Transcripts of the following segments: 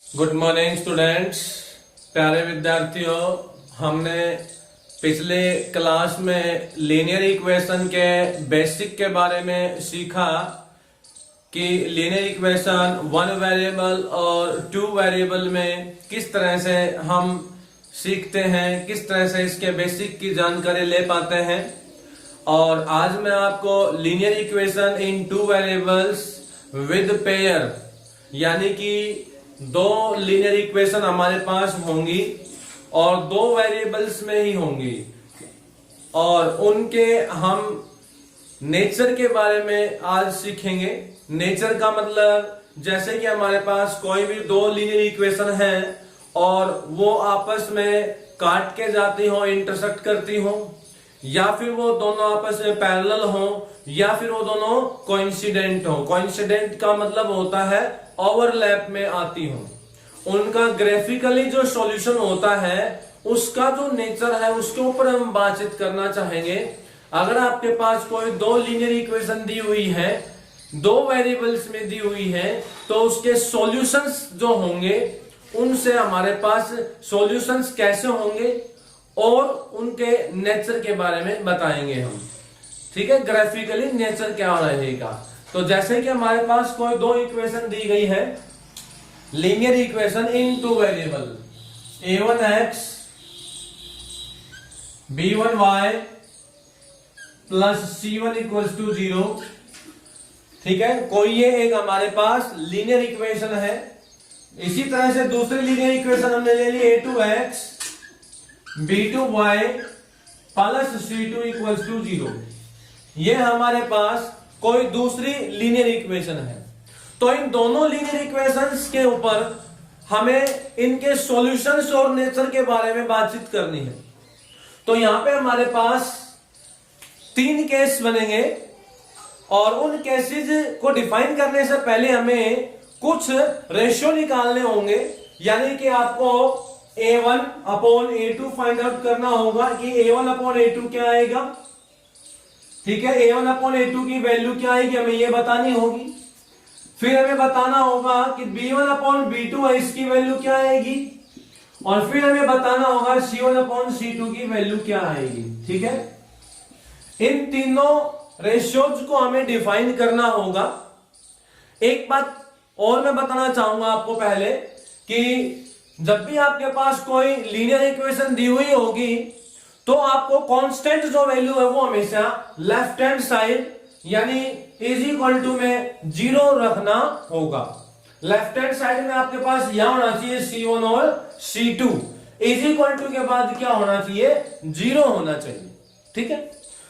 Good morning students, प्यारे विद्यार्थियों। हमने पिछले क्लास में लीनियर इक्वेशन के बेसिक के बारे में सीखा कि लीनियर इक्वेशन वन वेरिएबल और टू वेरिएबल में किस तरह से हम सीखते हैं, किस तरह से इसके बेसिक की जानकारी ले पाते हैं। और आज मैं आपको linear equation in two variables with pair, यानी कि दो लीनियर इक्वेशन हमारे पास होंगी और दो वेरिएबल्स में ही होंगी, और उनके हम नेचर के बारे में आज सीखेंगे। नेचर का मतलब जैसे कि हमारे पास कोई भी दो लीनियर इक्वेशन है और वो आपस में काट के जाती हो, इंटरसेक्ट करती हो, या फिर वो दोनों आपस में पैरेलल हो, या फिर वो दोनों कोइंसिडेंट हो। कोइंसिडेंट का मतलब होता है ओवरलैप में आती हो। उनका ग्राफिकली जो सॉल्यूशन होता है उसका जो नेचर है उसके ऊपर हम बातचीत करना चाहेंगे। अगर आपके पास कोई दो लीनियर इक्वेशन दी हुई है, दो वेरिएबल्स में दी हुई है, तो उसके सॉल्यूशंस जो होंगे उनसे हमारे पास सॉल्यूशंस कैसे होंगे और उनके नेचर के बारे में बताएंगे हम। ठीक है, ग्राफिकली नेचर क्या रहेगा। तो जैसे कि हमारे पास कोई दो इक्वेशन दी गई है, linear equation in two variable a1x b1y plus c1 equals to 0। ठीक है, कोई ये एक हमारे पास लीनियर इक्वेशन है। इसी तरह से दूसरी लीनियर इक्वेशन हमने ले ली a2x b2y plus c2 equals to 0। ये हमारे पास कोई दूसरी लीनियर इक्वेशन है। तो इन दोनों लीनियर इक्वेशंस के ऊपर हमें इनके सॉल्यूशंस और नेचर के बारे में बातचीत करनी है। तो यहां पे हमारे पास तीन केस बनेंगे और उन केसेस को डिफाइन करने से पहले हमें कुछ रेशियो निकालने होंगे, यानी कि आपको a1 upon a2 find out करना होगा कि a1 अपॉन a2 क्या आएगा। ठीक है, a1 अपॉन a2 की वैल्यू क्या आएगी हमें ये बतानी होगी। फिर हमें बताना होगा कि b1 अपॉन b2 है, इसकी वैल्यू क्या आएगी, और फिर हमें बताना होगा c1 अपॉन c2 की वैल्यू क्या आएगी। ठीक है, इन तीनों रेशियोज को हमें डिफाइन करना होगा। एक बात और मैं बताना चाहूंगा आपको पहले कि जब भी आपके पास कोई लीनियर इक्वेशन दी हुई होगी तो आपको कांस्टेंट जो वैल्यू है वो हमेशा लेफ्ट हैंड साइड यानी इज इक्वल टू में 0 रखना होगा। लेफ्ट हैंड साइड में आपके पास यहां होना चाहिए c1 और c2, इज इक्वल टू के बाद क्या होना चाहिए, 0 होना चाहिए। ठीक है,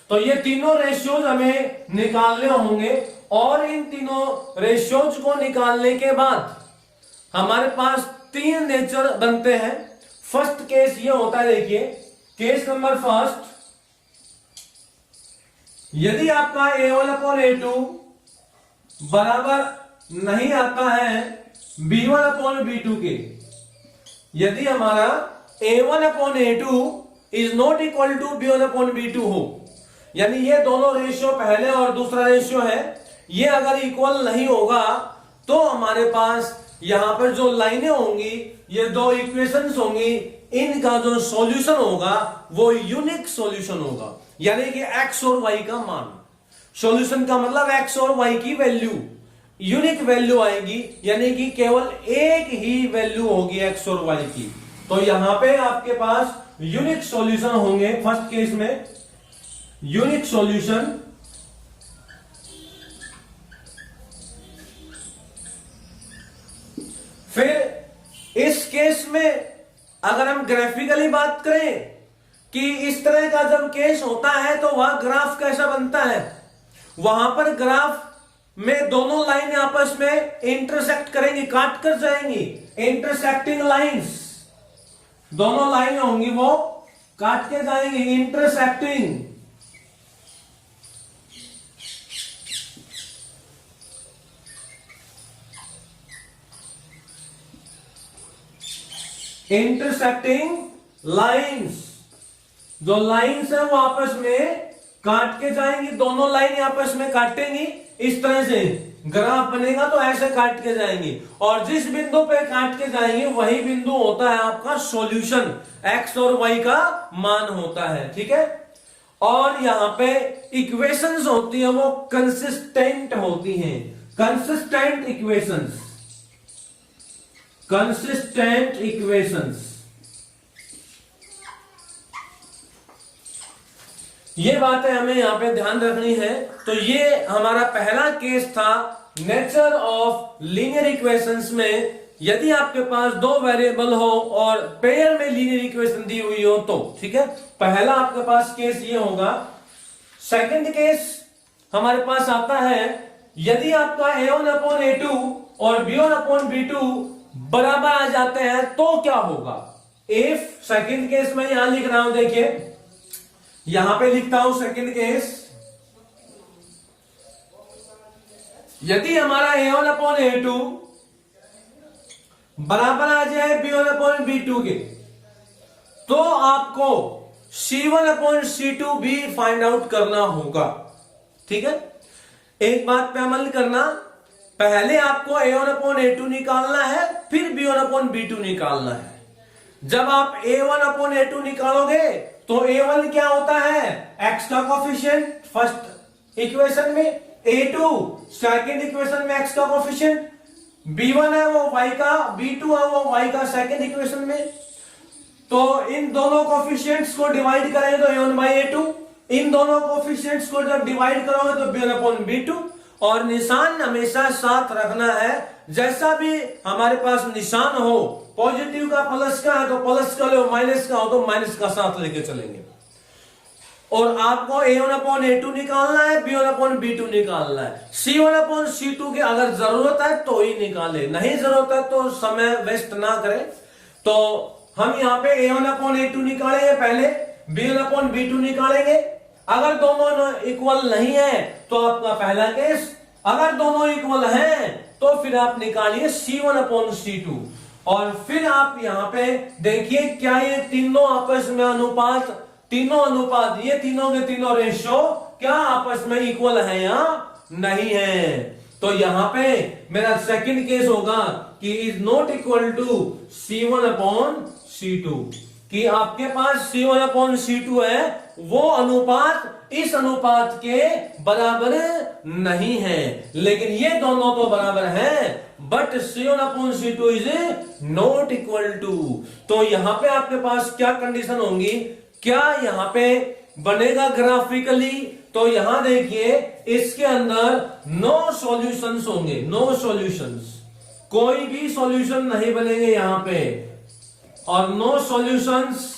तो ये तीनों रेशियोज हमें निकालने होंगे, और इन तीनों रेशियोज को निकालने के बाद हमारे पास तीन नेचर बनते हैं। फर्स्ट केस ये होता है, देखिए केस नंबर फर्स्ट, यदि आपका a1 अपॉन a2 बराबर नहीं आता है b1 अपॉन b2 के, यदि हमारा a1 upon a2 is not equal to b1 upon b2 हो, यानी ये दोनों रेशियो पहले और दूसरा रेशियो है, ये अगर इक्वल नहीं होगा तो हमारे पास यहां पर जो लाइनें होंगी, ये दो इक्वेशंस होंगी, इनका जो सॉल्यूशन होगा वो यूनिक सॉल्यूशन होगा, यानी कि x और y का मान। सॉल्यूशन का मतलब x और y की वैल्यू, यूनिक वैल्यू आएगी, यानी कि केवल एक ही वैल्यू होगी x और y की। तो यहां पे आपके पास यूनिक सॉल्यूशन होंगे। फर्स्ट केस में यूनिक सॉल्यूशन, फिर इस केस में अगर हम ग्राफिकली बात करें कि इस तरह का जब केस होता है तो वह ग्राफ कैसा बनता है, वहां पर ग्राफ में दोनों लाइन आपस में इंटरसेक्ट करेंगी, काट कर जाएंगी, इंटरसेक्टिंग लाइंस, दोनों लाइन होंगी वो काट के जाएंगी, इंटरसेक्टिंग। इंटरसेक्टिंग लाइंस, जो लाइंस है वो आपस में काट के जाएंगी, दोनों लाइन आपस में काटेंगी इस तरह से ग्राफ बनेगा तो ऐसे काट के जाएंगे, और जिस बिंदु पे काट के जाएंगे वही बिंदु होता है आपका सॉल्यूशन, एक्स और वाई का मान होता है। ठीक है, और यहां पे इक्वेशंस होती है वो कंसिस्टेंट होती हैं, कंसिस्टेंट इक्वेशंस, कंसिस्टेंट इक्वेशंस। ये बातें हमें यहां पे ध्यान रखनी है। तो ये हमारा पहला केस था नेचर ऑफ लीनियर इक्वेशंस में, यदि आपके पास दो वेरिएबल हो और पेयर में लीनियर इक्वेशन दी हुई हो तो। ठीक है, पहला आपके पास केस ये होगा। सेकंड केस हमारे पास आता है यदि आपका a1/a2 और b1/b2 बराबर आ जाते हैं तो क्या होगा। इफ, सेकंड केस में यहां लिख रहा हूं, देखिए यहां पे लिखता हूं सेकंड केस, यदि हमारा a1/a2 बराबर आ जाए b1/b2 के, तो आपको c1/c2 भी फाइंड आउट करना होगा। ठीक है, एक बात पे अमल करना, पहले आपको a1/a2 निकालना है, फिर b1/b2 निकालना है। जब आप a1/a2 निकालोगे तो a1 क्या होता है, x का कोफिशिएंट फर्स्ट इक्वेशन में, a2 सेकंड इक्वेशन में x का कोफिशिएंट, b1 है वो y का, b2 है वो y का सेकंड इक्वेशन में। तो इन दोनों कोफिशिएंट्स को डिवाइड करेंगे तो a1/a2, इन दोनों कोफिशिएंट्स को जब डिवाइड करोगे तो b1/b2, और निशान हमेशा साथ रखना है। जैसा भी हमारे पास निशान हो, पॉजिटिव का प्लस का है तो प्लस का लो, माइनस का हो तो माइनस का साथ लेके चलेंगे। और आपको a1/a2 निकालना है, b1/b2 निकालना है। c1/c2 की अगर जरूरत है तो ही निकाले, नहीं जरूरत है तो समय वेस्ट ना करें। तो हम यहाँ पे a1/a2 निकालेंगे, पहले b1/b2 निकालेंगे। अगर दोनों इक्वल नहीं है तो आपका पहला केस, अगर दोनों इक्वल हैं तो फिर आप निकालिए c1/c2, और फिर आप यहां पे देखिए क्या ये तीनों आपस में अनुपात, तीनों अनुपात, ये तीनों के तीनों रेशो क्या आपस में इक्वल है या नहीं है। तो यहां पे मेरा सेकंड केस होगा कि is not equal to c1/c2, कि आपके पास c1/c2 है, वो अनुपात इस अनुपात के बराबर नहीं है, लेकिन ये दोनों तो बराबर हैं, but c1/c2 is not equal to. तो यहां पे आपके पास क्या कंडीशन होंगी, क्या यहां पे बनेगा ग्राफिकली, तो यहां देखिए इसके अंदर नो सॉल्यूशंस होंगे, नो सॉल्यूशंस, कोई भी सॉल्यूशन नहीं बनेंगे यहां पे। और नो सॉल्यूशंस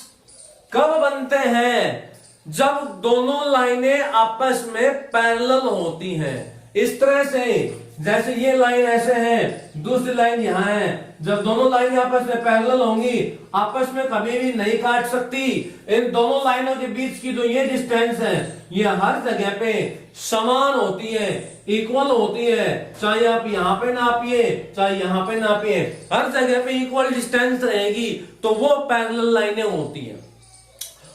कब बनते हैं, जब दोनों लाइनें आपस में पैरेलल होती हैं। इस तरह से जैसे ये लाइन ऐसे है, दूसरी लाइन यहां है, जब दोनों लाइनें आपस में पैरेलल होंगी, आपस में कभी भी नहीं काट सकती। इन दोनों लाइनों के बीच की जो ये डिस्टेंस है, ये हर जगह पे समान होती है, इक्वल होती है, चाहे आप यहां पे नापिए चाहे यहां पे नापिए, हर जगह पे इक्वल डिस्टेंस रहेगी, तो वो पैरेलल लाइनें होती हैं।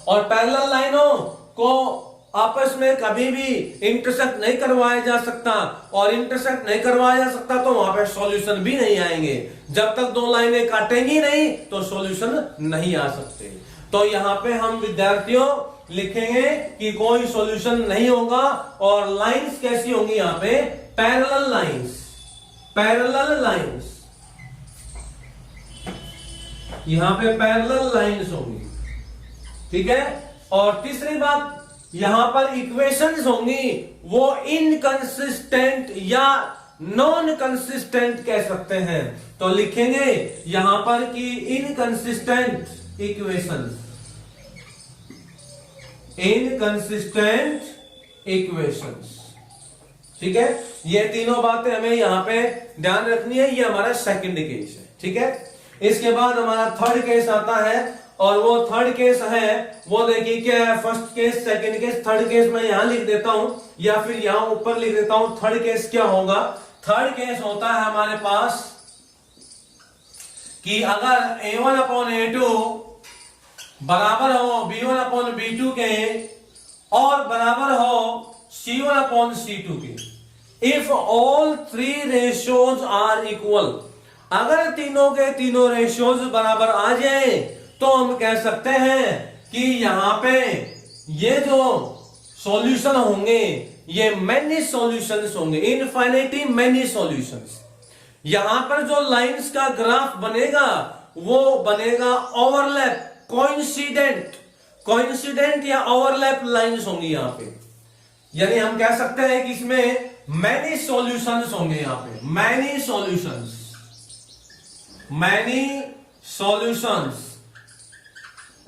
और पैरेलल लाइनों को आपस में कभी भी इंटरसेक्ट नहीं करवाया जा सकता, और इंटरसेक्ट नहीं करवाया जा सकता तो वहां पे सॉल्यूशन भी नहीं आएंगे। जब तक दो लाइनें काटेंगी नहीं तो सॉल्यूशन नहीं आ सकते। तो यहाँ पे हम विद्यार्थियों लिखेंगे कि कोई सॉल्यूशन नहीं होगा, और लाइंस कैसी होंगी यहाँ पे, पैरेलल लाइंस, पैरेलल लाइंस, यहां पे पैरेलल लाइंस होंगी। ठीक है, और तीसरी बात, यहां पर इक्वेशंस होंगी वो इनकंसिस्टेंट या नॉन कंसिस्टेंट कह सकते हैं। तो लिखेंगे यहां पर कि इनकंसिस्टेंट इक्वेशंस, इनकंसिस्टेंट इक्वेशंस। ठीक है, ये तीनों बातें हमें यहां पे ध्यान रखनी है। ये हमारा सेकंड केस है। ठीक है, इसके बाद हमारा थर्ड केस आता है, और वो थर्ड केस है वो देखिए क्या है, first case, second case, third case मैं यहां लिख देता हूं या फिर यहां ऊपर लिख देता हूं। थर्ड केस क्या होगा, थर्ड केस होता है हमारे पास कि अगर a1/a2 बराबर हो b1/b2 के और बराबर हो c1/c2 के, if all three ratios are equal, अगर तीनों के तीनों रेशियोज बराबर आ जाए तो हम कह सकते हैं कि यहां पे ये जो सॉल्यूशन होंगे ये मैनी सॉल्यूशंस होंगे, इनफाइनिटी मैनी सॉल्यूशंस। यहां पर जो लाइंस का ग्राफ बनेगा वो बनेगा ओवरलैप, कोइंसिडेंट या ओवरलैप लाइंस होंगी यहां पे। यानी हम कह सकते हैं कि इसमें मैनी सॉल्यूशंस होंगे, यहां पे मैनी सॉल्यूशंस,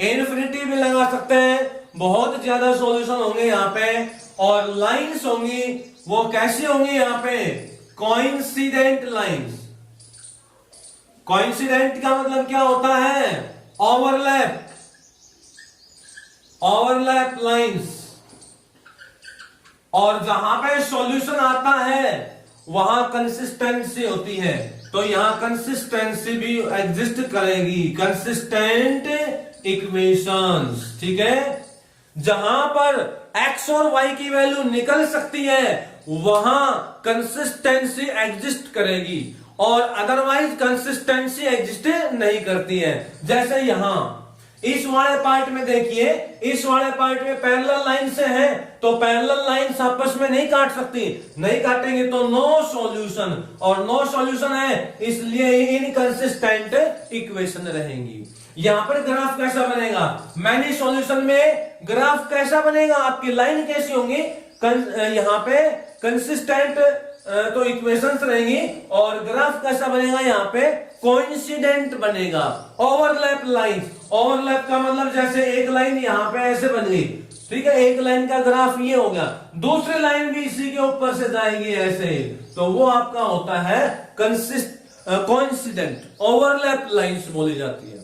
इनफिनिटी भी लगा सकते हैं, बहुत ज्यादा सॉल्यूशन होंगे यहां पे। और लाइंस होंगी वो कैसी होंगी यहां पे, कोइंसिडेंट लाइंस। कोइंसिडेंट का मतलब क्या होता है, ओवरलैप लाइंस। और जहां पे सॉल्यूशन आता है वहां कंसिस्टेंसी होती है, तो यहां कंसिस्टेंसी भी एग्जिस्ट करेगी, कंसिस्टेंट इक्वेशंस। ठीक है, जहां पर x और y की वैल्यू निकल सकती है वहां कंसिस्टेंसी एग्जिस्ट करेगी और अदरवाइज कंसिस्टेंसी एग्जिस्ट नहीं करती है। जैसे यहां इस वाले पार्ट में देखिए, इस वाले पार्ट में पैरेलल लाइन से है तो पैरेलल लाइंस आपस में नहीं काट सकती, नहीं काटेंगे तो नो सॉल्यूशन, और नो सॉल्यूशन है इसलिए इनकंसिस्टेंट इक्वेशन रहेंगी। यहां पर ग्राफ कैसा बनेगा, मैनी सॉल्यूशन में ग्राफ कैसा बनेगा, आपकी लाइन कैसी होंगी, यहां पे कंसिस्टेंट तो इक्वेशंस रहेंगी और ग्राफ कैसा बनेगा, यहां पे कोइंसिडेंट बनेगा, ओवरलैप लाइन। ओवरलैप का मतलब जैसे एक लाइन यहां पे ऐसे बन गई, ठीक है, एक लाइन का ग्राफ ये हो गया, दूसरी लाइन भी इसी के ऊपर से जाएगी ऐसे, तो वो आपका होता है कोइंसिडेंट, ओवरलैप लाइंस बोली जाती है।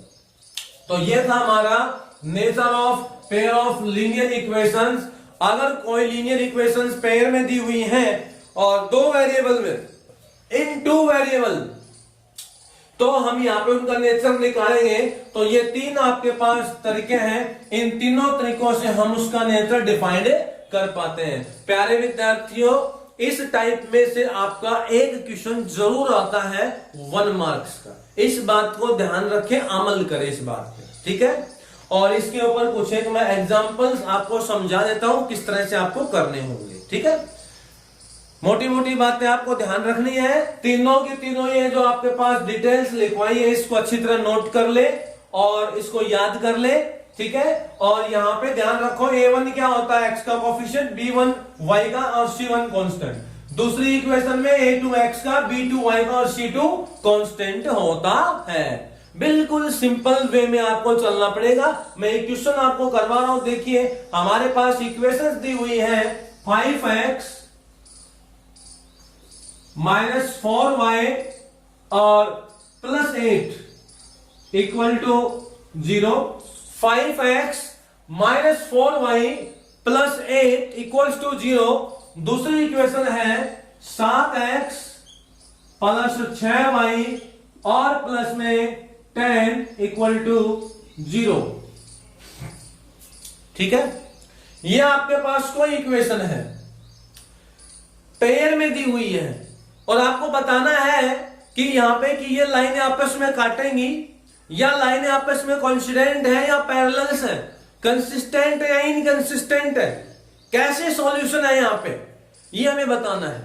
तो ये था हमारा nature of pair of linear equations. अगर कोई लीनियर इक्वेशंस पेयर में दी हुई हैं और दो वेरिएबल में, इन टू वेरिएबल, तो हम यहां पे उनका नेचर निकालेंगे। तो ये तीन आपके पास तरीके हैं, इन तीनों तरीकों से हम उसका नेचर डिफाइंड कर पाते हैं। प्यारे विद्यार्थियों, इस टाइप में से आपका एक क्वेश्चन जरूर आता है 1 मार्क्स का, इस बात को ध्यान रखें, अमल करें इस बात पे, ठीक है। और इसके ऊपर कुछ एक मैं एग्जांपल्स आपको समझा देता हूं किस तरह से आपको करने होंगे, ठीक है। मोटी मोटी बातें आपको ध्यान रखनी है, तीनों की तीनों ये जो आपके पास डिटेल्स लिखवाई है इसको अच्छी तरह नोट कर ले और इसको याद कर ले, ठीक है। और यहां पे ध्यान रखो a1 क्या होता है, x का कोफिशिएंट, b1 y का और c1 कांस्टेंट। दूसरी इक्वेशन में a2 x का, b2 y का और c2 कांस्टेंट होता है। बिल्कुल सिंपल वे में आपको चलना पड़ेगा। मैं एक क्वेश्चन आपको करवा रहा हूं, देखिए हमारे पास इक्वेशंस दी हुई है 5x माइनस 4y और plus 8 equal to 0। 5x minus 4y plus 8 equals to 0। दूसरी इक्वेशन है 7x प्लस 6y और प्लस में 10 इक्वल टू 0, ठीक है। ये आपके पास कोई इक्वेशन है, पेयर में दी हुई है और आपको बताना है कि यहां पे कि ये लाइनें आपस में काटेंगी या लाइनें आपस में कोइंसिडेंट है या पैरेलल्स है, कंसिस्टेंट है या इनकंसिस्टेंट है, कैसे सॉल्यूशन है यहां पे, ये हमें बताना है।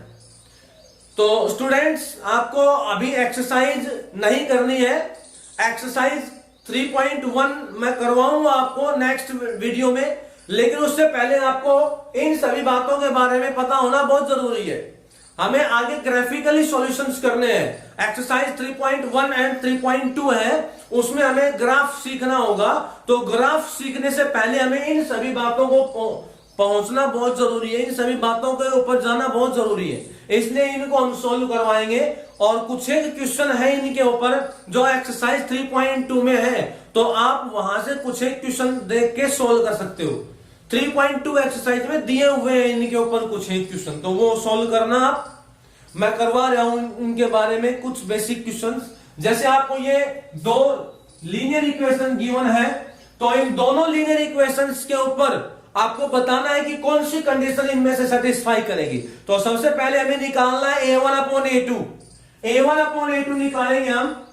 तो स्टूडेंट्स आपको अभी एक्सरसाइज नहीं करनी है, एक्सरसाइज 3.1 मैं करवाऊंगा आपको नेक्स्ट वीडियो में, लेकिन उससे पहले आपको इन सभी बातों के बारे में पता होना बहुत जरूरी है। हमें आगे ग्राफिकली सॉल्यूशंस करने हैं। एक्सरसाइज 3.1 एंड 3.2 है, उसमें हमें ग्राफ सीखना होगा। तो ग्राफ सीखने से पहले हमें इन सभी बातों को पहुंचना बहुत जरूरी है, इन सभी बातों के ऊपर जाना बहुत जरूरी है, इसलिए इनको हम सोल्व करवाएंगे। और कुछ एक क्वेश्चन है इनके ऊपर जो एक्सरसाइज 3.2 में है, तो आप वहां से कुछ एक क्वेश्चन देख के सोल्व कर सकते हो। 3.2 एक्सरसाइज में दिए हुए हैं इनके ऊपर कुछ एक क्वेश्चन, तो वो सोल्व करना आप, मैं करवा रहा हूं उनके बारे में कुछ बेसिक क्वेश्चंस। जैसे आपको ये दो लीनियर इक्वेशन गिवन है, तो इन दोनों लीनियर इक्वेशंस के ऊपर आपको बताना है कि कौन सी कंडीशन इनमें से सेटिस्फाई करेगी। तो सबसे पहले हमें निकालना है A1/A2। A1/A2 निकालेंगे हम,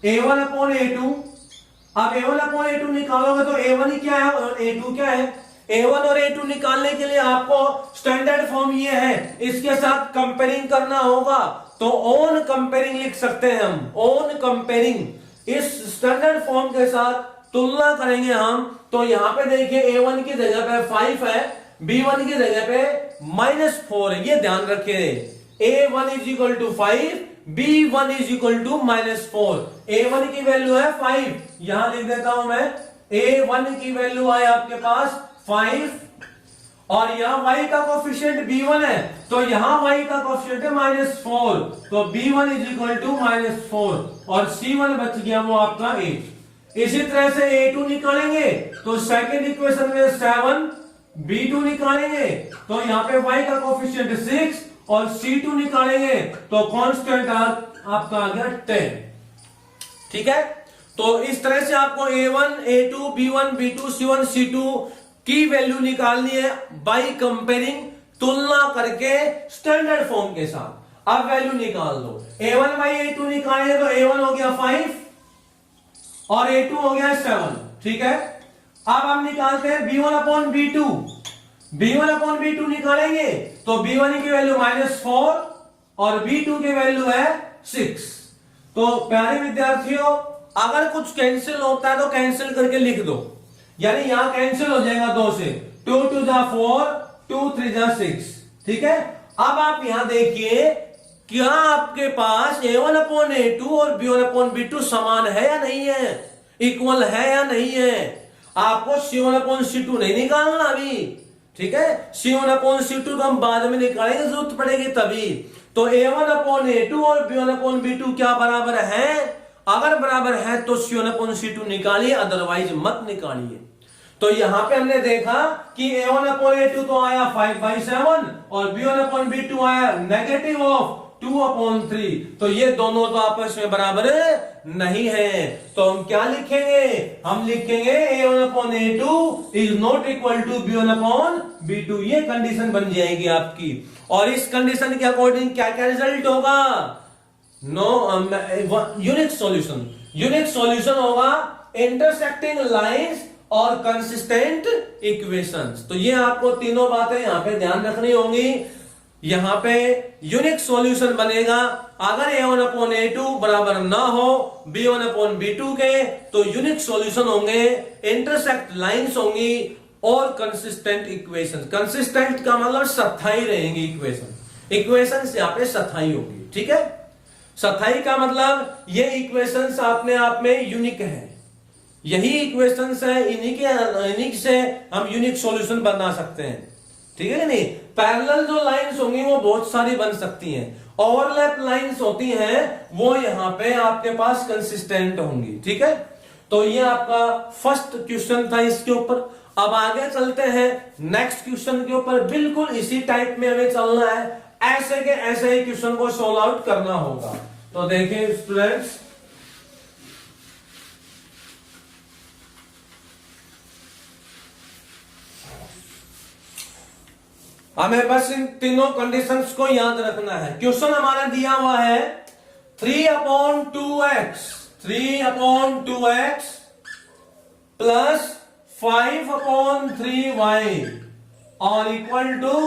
A1/A2। अब A1/A2 निकालोगे तो A1 ही क्या है और A2 क्या है। A1 और A2 निकालने के लिए आपको स्टैंडर्ड फॉर्म ये है, इसके साथ कंपेयरिंग करना होगा। तो ऑन कंपेयरिंग लिख सकते हैं हम, ऑन कंपेयरिंग, इस स्टैंडर्ड फॉर्म के साथ तुलना करेंगे हम। तो यहां पे देखिए A1 की जगह पे 5 है, B1 की जगह पे -4 है, ये ध्यान रखिए। A1 is equal to 5, B1 is equal to -4। A1 की वैल्यू है 5, यहां लिख देता हूं मैं। A1 की वैल्यू है आपके पास 5 और यहां y का कोफिशिएंट B1 है, तो यहां y का कोफिशिएंट है -4, तो B1 इज इक्वल टू -4 और C1 बच गया वो आपका 8। इसी तरह से A2 निकालेंगे तो सेकंड इक्वेशन में 7, B2 निकालेंगे तो यहां पे y का कोफिशिएंट 6 और C2 निकालेंगे तो कांस्टेंट आपका आ गया 10। ठीक है, तो इस तरह से आपको A1, A2, B1, B2, C1, C2 की वैल्यू निकालनी है बाय कंपेयरिंग, तुलना करके स्टैंडर्ड फॉर्म के साथ। अब वैल्यू निकाल दो। A1/A2 निकालेंगे तो A1 हो गया 5 और A2 हो गया 7। ठीक है, अब हम निकालते हैं B1/B2। B1/B2 निकालेंगे तो B1 की वैल्यू -4 और B2 की वैल्यू है 6। तो प्यारे विद्यार्थियों, अगर कुछ कैंसिल होता है तो कैंसिल करके लिख दो, यानी यहां कैंसिल हो जाएगा 2 से, 2 2 जा 4, 2 3 जा 6। ठीक है, अब आप यहां देखिए क्या आपके पास A1/A2 और B1/B2 समान है या नहीं है, इक्वल है या नहीं है। आपको C1/C2 नहीं निकालना अभी। ठीक है, C1/C2 तो हम बाद में निकालेंगे, जरूरत पड़ेगी तभी। तो A1/A2 और B1/B2 क्या बराबर है, अगर बराबर है तो C1/C2 निकालिए, अदरवाइज मत निकालिए। तो यहां पे हमने देखा कि A1/A2 तो आया 5/7 और B1/B2 आया -2/3, तो ये दोनों तो आपस में बराबर नहीं है। तो हम क्या लिखेंगे, हम लिखेंगे A1/A2 is not equal to B1/B2, ये कंडीशन बन जाएगी आपकी। और इस कंडीशन के अकॉर्डिंग क्या क्या रिजल्ट होगा, यूनिक सॉल्यूशन। यूनिक सॉल्यूशन होगा इंटरसेक्टिंग लाइंस और कंसिस्टेंट इक्वेशंस। तो ये आपको तीनों बातें यहां पे ध्यान रखनी होंगी। यहां पे यूनिक सॉल्यूशन बनेगा अगर A1/A2 बराबर ना हो B1/B2 के, तो यूनिक सॉल्यूशन होंगे, इंटरसेक्ट लाइंस होंगी और कंसिस्टेंट इक्वेशंस। कंसिस्टेंट का मतलब सत्ताई रहेंगी इक्वेशंस यहां पे सत्ताई होगी। ठीक है, सत्ताई का मतलब ये इक्वेशंस अपने आप में यूनिक है, यही इक्वेशंस है, इन्हीं से हम यूनिक सॉल्यूशन बना सकते हैं। ठीक है नहीं, पैरेलल जो लाइंस होंगी वो बहुत सारी बन सकती हैं, ओवरलैप लाइंस होती हैं वो यहां पे आपके पास कंसिस्टेंट होंगी। ठीक है, तो ये आपका फर्स्ट क्वेश्चन था इसके ऊपर। अब आगे चलते हैं नेक्स्ट क्वेश्चन के ऊपर। बिल्कुल इसी टाइप में हमें चलना है, ऐसे के ऐसे ही क्वेश्चन को सॉल्व आउट करना होगा। तो देखिए स्टूडेंट्स, हमें बस इन तीनों कंडीशंस को याद रखना है। क्वेश्चन हमारा दिया हुआ है 3/2x प्लस 5/3y और इक्वल टू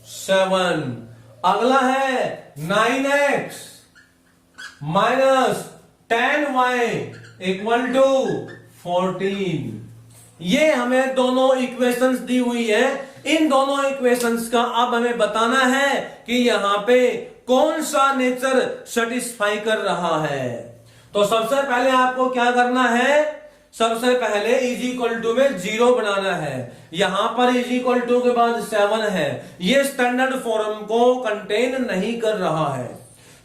7। अगला है 9x minus 10y equal to 14। ये हमें दोनों इक्वेशंस दी हुई है। इन दोनों इक्वेशंस का अब हमें बताना है कि यहां पे कौन सा नेचर सेटिस्फाई कर रहा है। तो सबसे पहले आपको क्या करना है, सबसे पहले इज इक्वल टू में 0 बनाना है। यहां पर इज इक्वल टू के बाद 7 है, ये स्टैंडर्ड फॉर्म को कंटेन नहीं कर रहा है।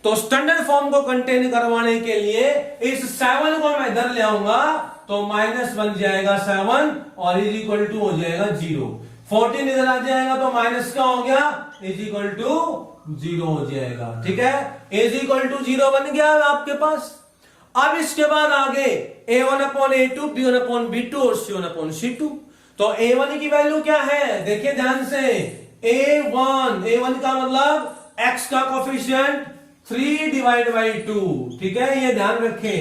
तो स्टैंडर्ड फॉर्म को कंटेन करवाने के लिए इस 7 को मैं इधर ले आऊंगा तो माइनस बन जाएगा 7 और इज इक्वल टू हो जाएगा 0। 14 इधर आ जाएगा तो माइनस का हो गया, इज इक्वल टू 0 हो जाएगा। ठीक है, इज इक्वल टू 0 बन गया आपके पास। अब इसके बाद आगे A1/A2, B1/B2 और C1/C2। तो A1 की वैल्यू क्या है, देखिए ध्यान से, A1 का मतलब x का कोफिशिएंट 3 डिवाइड बाई 2, ठीक है, ये ध्यान रखें।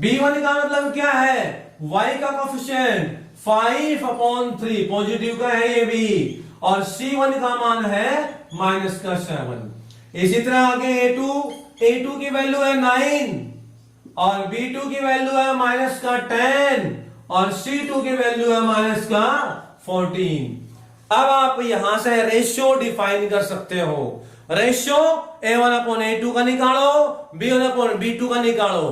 B1 का मतलब क्या है, y का कोफिशिएंट 5/3, पॉजिटिव का है ये भी, और C1 का मान है माइनस का 7। इसी तरह आगे A2 की वैल्यू है 9 और B2 की वैल्यू है माइनस का 10 और C2 की वैल्यू है माइनस का 14। अब आप यहां से रेशियो डिफाइन कर सकते हो। रेशियो A1/A2 का निकालो, B1/B2 का निकालो।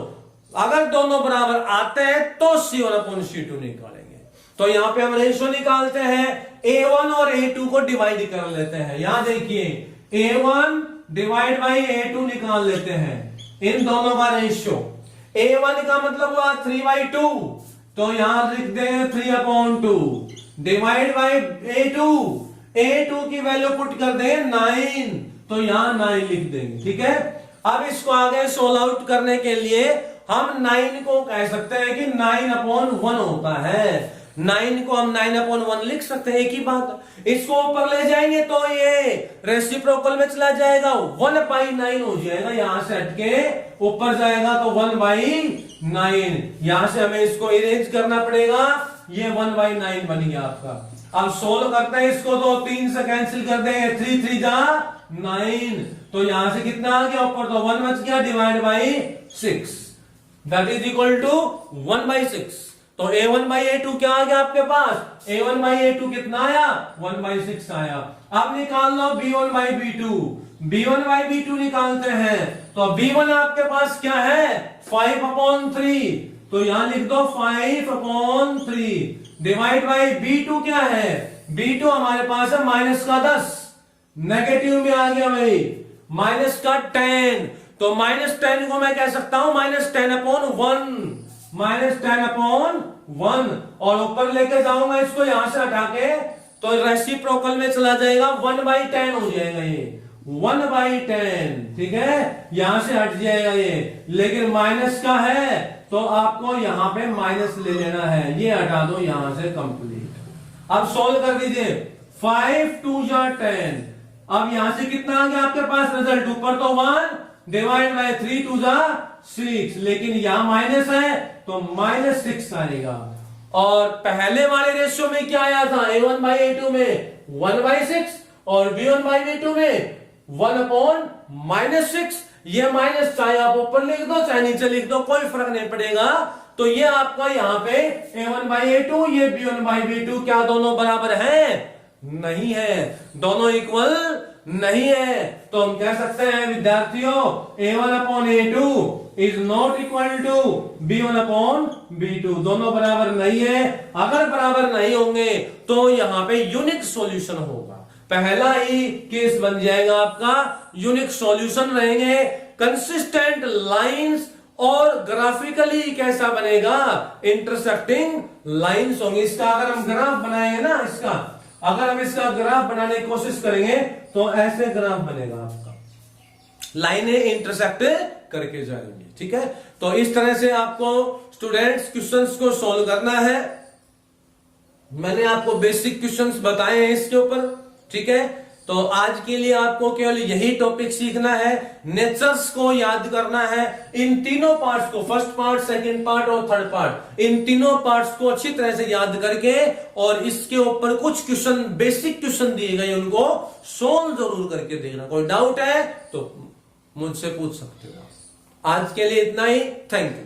अगर दोनों बराबर आते हैं तो C1/C2 निकालेंगे। तो यहां पे हम रेशियो निकालते हैं, A1 और A2 को डिवाइड कर लेते हैं। यहां देखिए A1 डिवाइड बाई A2 निकाल लेते हैं, इन दोनों का रेशियो। A1 का मतलब हुआ 3/2, तो यहां लिख देंगे 3/2 डिवाइड बाई A2 की वैल्यू पुट कर देंगे 9, तो यहां 9 लिख देंगे, ठीक है। अब इसको आगे सोल्व आउट करने के लिए हम 9 को कह सकते हैं कि 9/1 होता है। 9 को हम 9/1 लिख सकते हैं, एक ही बात। इसको ऊपर ले जाएंगे तो ये रेसिप्रोकल में चला जाएगा, 1/9 हो जाएगा, यहां से हटके ऊपर जाएगा तो 1/9। यहां से हमें इसको इरेंज करना पड़ेगा, ये 1/9 बन गया आपका। अब सोल्व करते हैं इसको, तो 3 से कैंसिल कर देंगे, 3 3 जा 9, तो यहां से कितना आ गया ऊपर, तो 1 बच गया divide by 6, that is equal to 1/6। तो A1/A2 क्या आ गया आपके पास, A1/A2 कितना आया, 1/6 आया। अब निकाल लो B1/B2, B1/B2 निकालते हैं, तो B1 आपके पास क्या है 5/3, तो यहां लिख दो 5/3 डिवाइड बाई B2 क्या है, B2 हमारे पास है माइनस का 10, नेगेटिव में आ गया भाई, माइनस का 10, तो -10 को मैं कह सकता हूं -10/1, -10/1, और ऊपर लेके जाऊंगा इसको यहां से हटा के, तो रेसिप्रोकल में चला जाएगा, 1/10 हो जाएगा ये, 1/10, ठीक है, यहां से हट जाएगा ये, लेकिन माइनस का है तो आपको यहां पे माइनस ले लेना है, ये हटा दो यहां से कंप्लीट। अब सोल्व कर दीजिए, 5 2 जा 10, अब यहां से कितना आ गया आपके पास रिजल्ट, ऊपर तो 1 डिवाइड बाई 3 2 जा 6, लेकिन यहां माइनस है तो -6 आएगा। और पहले वाले रेशियो में क्या आया था, A1/A2 में 1/6 और B1/B2 में 1/-6, ये माइनस चाहे आप ऊपर लिख दो चाहे नीचे लिख दो, कोई फर्क नहीं पड़ेगा। तो ये आपका यहां पे A1/A2, ये B1/B2 क्या दोनों बराबर हैं, नहीं है, दोनों इक्वल नहीं है। तो हम कह सकते हैं विद्यार्थियों, A1/A2 is not equal to B1/B2, दोनों बराबर नहीं है। अगर बराबर नहीं होंगे तो यहां पे यूनिक सॉल्यूशन होगा, पहला ही केस बन जाएगा आपका, यूनिक सॉल्यूशन रहेंगे, कंसिस्टेंट लाइंस, और ग्राफिकली कैसा बनेगा, इंटरसेक्टिंग लाइंस होंगी। इसका अगर हम ग्राफ बनाएंगे ना, अगर हम इसका ग्राफ बनाने की कोशिश करेंगे तो ऐसे ग्राफ बनेगा आपका, लाइनें इंटरसेक्ट करके जाएंगी, ठीक है। तो इस तरह से आपको स्टूडेंट्स क्वेश्चंस को सॉल्व करना है। मैंने आपको बेसिक क्वेश्चंस बताए हैं इसके ऊपर, ठीक है। तो आज के लिए आपको केवल यही टॉपिक सीखना है, नेचर्स को याद करना है, इन तीनों पार्ट्स को, फर्स्ट पार्ट, सेकंड पार्ट और थर्ड पार्ट, इन तीनों पार्ट्स को अच्छी तरह से याद करके, और इसके ऊपर कुछ क्वेश्चन, बेसिक क्वेश्चन दिए गए, उनको सोल्व जरूर करके देखना। कोई डाउट है तो मुझसे पूछ सकते हो। आज के लिए इतना ही, थैंक यू।